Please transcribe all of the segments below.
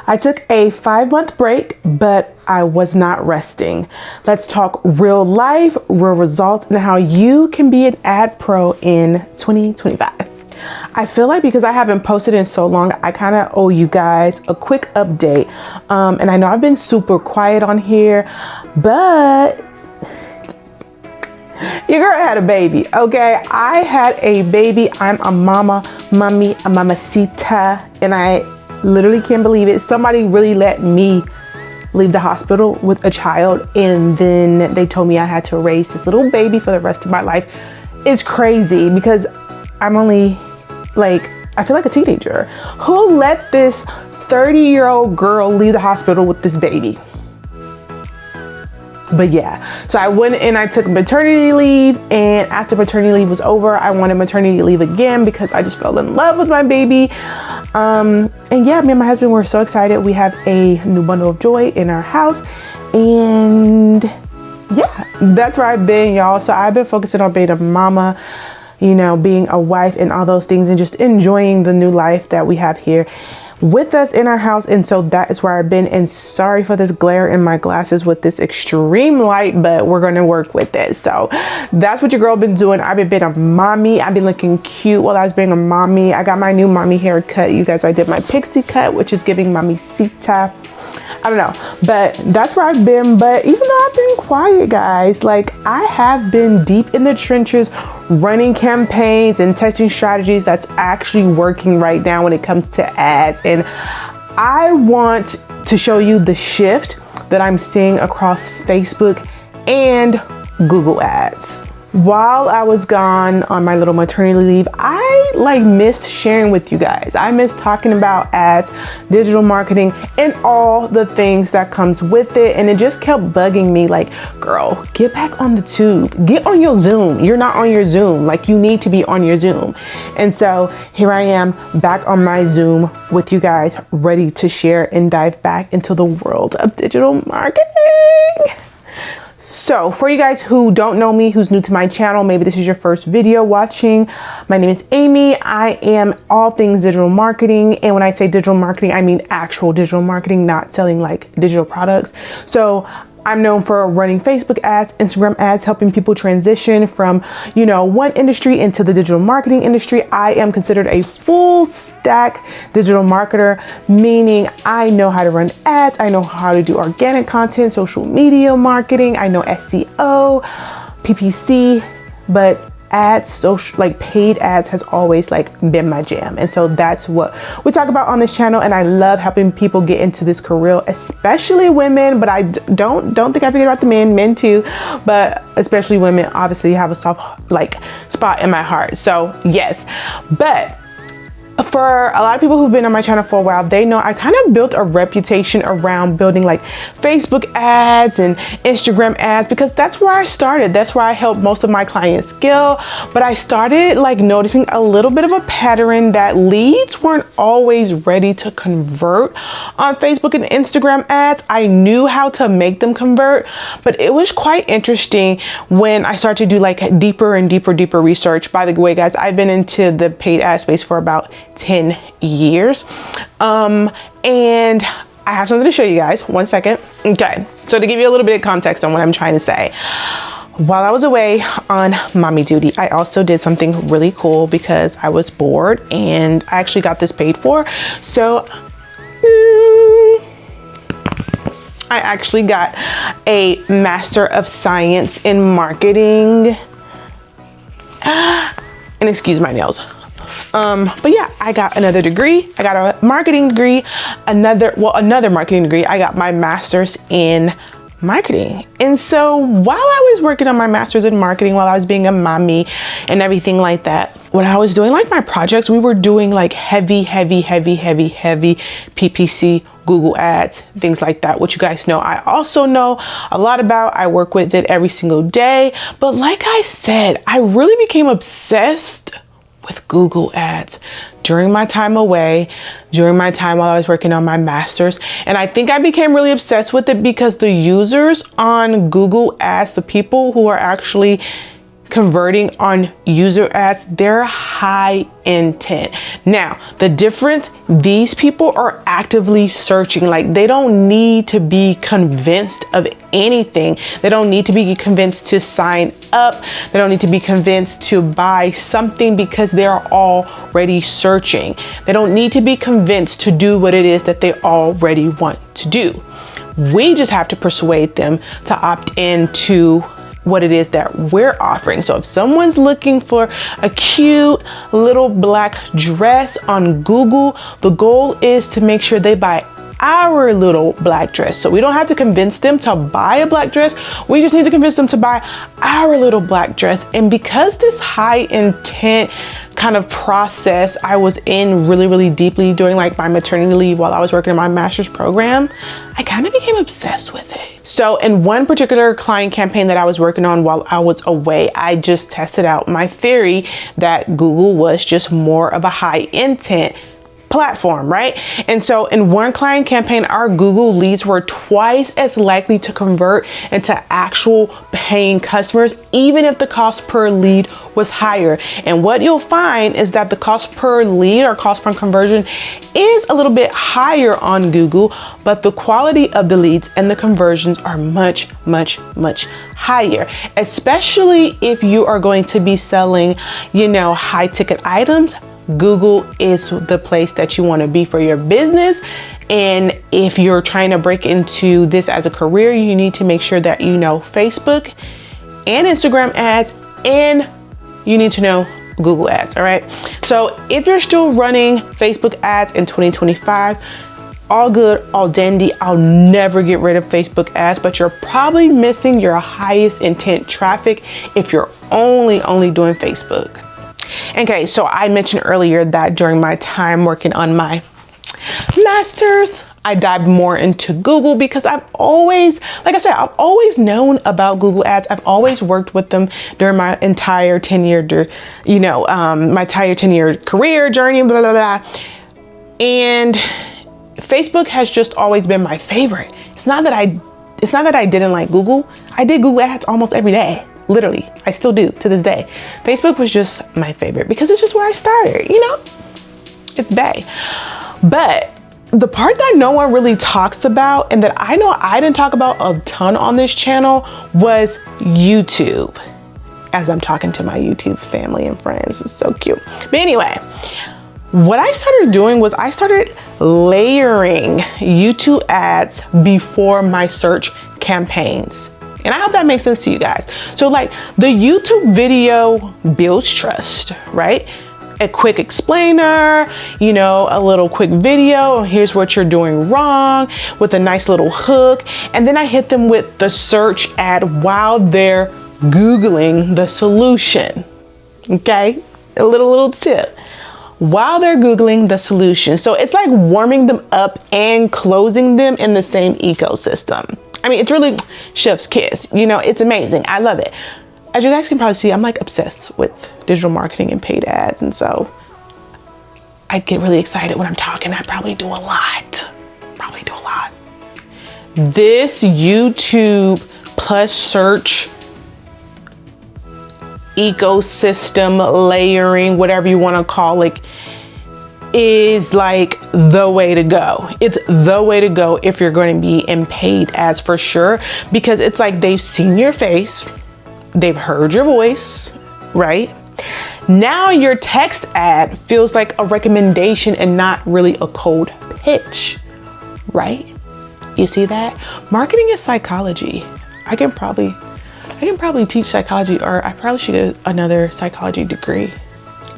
I took a 5-month break, but I was not resting. Let's talk real life, real results, and how you can be an ad pro in 2025. I feel like because I haven't posted in so long, I kind of owe you guys a quick update. And I know I've been super quiet on here, but your girl had a baby, okay? I had a baby. I'm a mommy, a mamacita, and I literally can't believe it. Somebody really let me leave the hospital with a child, and then they told me I had to raise this little baby for the rest of my life. It's crazy because I'm only like, I feel like a teenager. Who let this 30-year-old girl leave the hospital with this baby? But yeah, so I went and I took maternity leave, and after maternity leave was over, I wanted maternity leave again because I just fell in love with my baby. And yeah, me and my husband were so excited. We have a new bundle of joy in our house, and yeah, that's where I've been, y'all. So I've been focusing on being a mama, you know, being a wife and all those things, and just enjoying the new life that we have here with us in our house. And so that is where I've been, and sorry for this glare in my glasses with this extreme light, but we're gonna work with it. So that's what your girl been doing. I've been being a mommy. I've been looking cute while I was being a mommy. I got my new mommy haircut, you guys. I did my pixie cut, which is giving mamacita. I don't know, but that's where I've been. But even though I've been quiet, guys, like I have been deep in the trenches, running campaigns and testing strategies that's actually working right now when it comes to ads. And I want to show you the shift that I'm seeing across Facebook and Google Ads. While I was gone on my little maternity leave, I missed sharing with you guys. I missed talking about ads, digital marketing, and all the things that comes with it. And it just kept bugging me like, girl, get back on the tube, get on your Zoom. You're not on your Zoom. Like, you need to be on your Zoom. And so here I am back on my Zoom with you guys, ready to share and dive back into the world of digital marketing. So for you guys who don't know me, who's new to my channel, maybe this is your first video watching, my name is Amy. I am all things digital marketing. And when I say digital marketing, I mean actual digital marketing, not selling like digital products. So I'm known for running Facebook ads, Instagram ads, helping people transition from, you know, one industry into the digital marketing industry. I am considered a full stack digital marketer, meaning I know how to run ads. I know how to do organic content, social media marketing. I know SEO, PPC, but ads, social, like paid ads has always like been my jam. And so that's what we talk about on this channel. And I love helping people get into this career, especially women, but I don't think I forget about the men too, but especially women obviously have a soft like spot in my heart. So yes, but for a lot of people who've been on my channel for a while, they know I kind of built a reputation around building like Facebook ads and Instagram ads, because that's where I started. That's where I helped most of my clients scale. But I started like noticing a little bit of a pattern that leads weren't always ready to convert on Facebook and Instagram ads. I knew how to make them convert, but it was quite interesting when I started to do like deeper and deeper research. By the way, guys, I've been into the paid ad space for about 10 years. And I have something to show you guys. One second. Okay. So to give you a little bit of context on what I'm trying to say, while I was away on mommy duty, I also did something really cool because I was bored and I actually got this paid for. So I actually got a Master of Science in Marketing. And excuse my nails. But yeah, I got another degree. I got a marketing degree, another marketing degree. I got my master's in marketing. And so while I was working on my master's in marketing, while I was being a mommy and everything like that, when I was doing like my projects, we were doing like heavy PPC, Google Ads, things like that, which you guys know I also know a lot about. I work with it every single day. But like I said, I really became obsessed with Google Ads during my time away, during my time while I was working on my master's. And I think I became really obsessed with it because the users on Google Ads, the people who are actually converting on user ads, they're high intent. Now, the difference, these people are actively searching. Like, they don't need to be convinced of anything. They don't need to be convinced to sign up. They don't need to be convinced to buy something because they're already searching. They don't need to be convinced to do what it is that they already want to do. We just have to persuade them to opt into what it is that we're offering. So if someone's looking for a cute little black dress on Google, the goal is to make sure they buy our little black dress. So we don't have to convince them to buy a black dress. We just need to convince them to buy our little black dress. And because this high intent kind of process I was in really deeply during like my maternity leave while I was working in my master's program, I kind of became obsessed with it. So in one particular client campaign that I was working on while I was away, I just tested out my theory that Google was just more of a high intent platform, right? And so in one client campaign, our Google leads were twice as likely to convert into actual paying customers, even if the cost per lead was higher. And what you'll find is that the cost per lead or cost per conversion is a little bit higher on Google, but the quality of the leads and the conversions are much higher, especially if you are going to be selling, you know, high ticket items. Google is the place that you want to be for your business. And if you're trying to break into this as a career, you need to make sure that you know Facebook and Instagram ads, and you need to know Google ads. All right. So if you're still running Facebook ads in 2025, all good, all dandy. I'll never get rid of Facebook ads, but you're probably missing your highest intent traffic if you're only doing Facebook. Okay, so I mentioned earlier that during my time working on my master's, I dived more into Google because I've always, like I said, I've always known about Google ads. I've always worked with them during my entire 10-year, my entire 10-year career journey, blah, blah, blah. And Facebook has just always been my favorite. It's not that I didn't like Google. I did Google ads almost every day. Literally, I still do to this day. Facebook was just my favorite because it's just where I started, you know? It's bae. But the part that no one really talks about, and that I know I didn't talk about a ton on this channel, was YouTube. As I'm talking to my YouTube family and friends, it's so cute. But anyway, what I started doing was I started layering YouTube ads before my search campaigns. And I hope that makes sense to you guys. So like the YouTube video builds trust, right? A quick explainer, you know, a little quick video. Here's what you're doing wrong with a nice little hook. And then I hit them with the search ad while they're Googling the solution. Okay, a little tip. While they're Googling the solution. So it's like warming them up and closing them in the same ecosystem. I mean, it's really chef's kiss, you know, it's amazing. I love it. As you guys can probably see, I'm like obsessed with digital marketing and paid ads. And so I get really excited when I'm talking. I probably do a lot. This YouTube plus search ecosystem layering, whatever you want to call it, is like the way to go. It's the way to go if you're going to be in paid ads for sure, because it's like they've seen your face, they've heard your voice, right? Now your text ad feels like a recommendation and not really a cold pitch, right? You see that? Marketing is psychology. I can probably teach psychology, or I probably should get another psychology degree.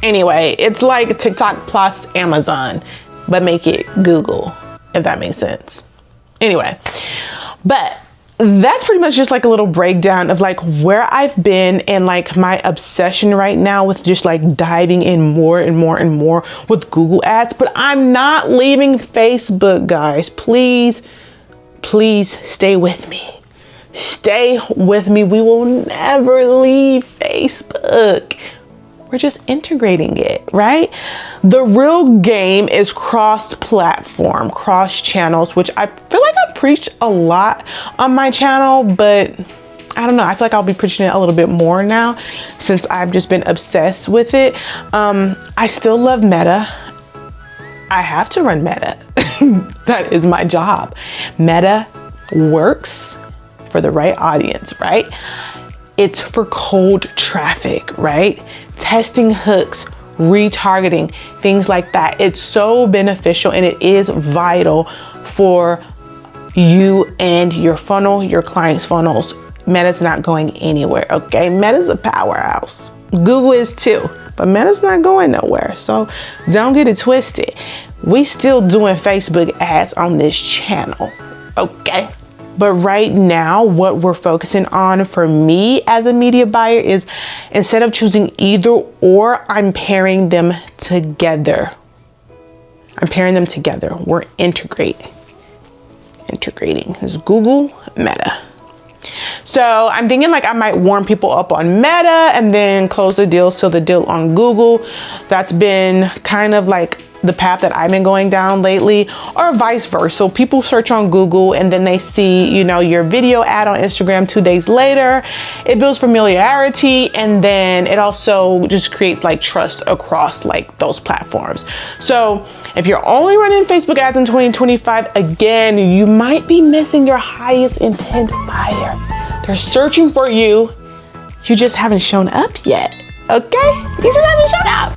Anyway, it's like TikTok plus Amazon, but make it Google, if that makes sense. Anyway, but that's pretty much just like a little breakdown of like where I've been and like my obsession right now with just like diving in more and more with Google ads. But I'm not leaving Facebook, guys. Please stay with me. Stay with me. We will never leave Facebook. We're just integrating it, right? The real game is cross-platform, cross-channels, which I feel like I preached a lot on my channel, but I don't know, I feel like I'll be preaching it a little bit more now since I've just been obsessed with it. I still love Meta. I have to run Meta. That is my job. Meta works for the right audience, right? It's for cold traffic, right? Testing hooks, retargeting, things like that. It's so beneficial and it is vital for you and your funnel, your clients' funnels. Meta's not going anywhere, okay? Meta's a powerhouse. Google is too, but Meta's not going nowhere. So don't get it twisted. We still doing Facebook ads on this channel, okay? But right now, what we're focusing on for me as a media buyer is instead of choosing either or, I'm pairing them together. I'm pairing them together. We're integrating. It's Google, Meta. So I'm thinking like I might warm people up on Meta and then close the deal, seal the deal on Google. That's been kind of like the path that I've been going down lately, or vice versa. So people search on Google and then they see, you know, your video ad on Instagram 2 days later. It builds familiarity and then it also just creates like trust across like those platforms. So if you're only running Facebook ads in 2025, again, you might be missing your highest intent buyer. They're searching for you. You just haven't shown up yet, okay? You just haven't shown up.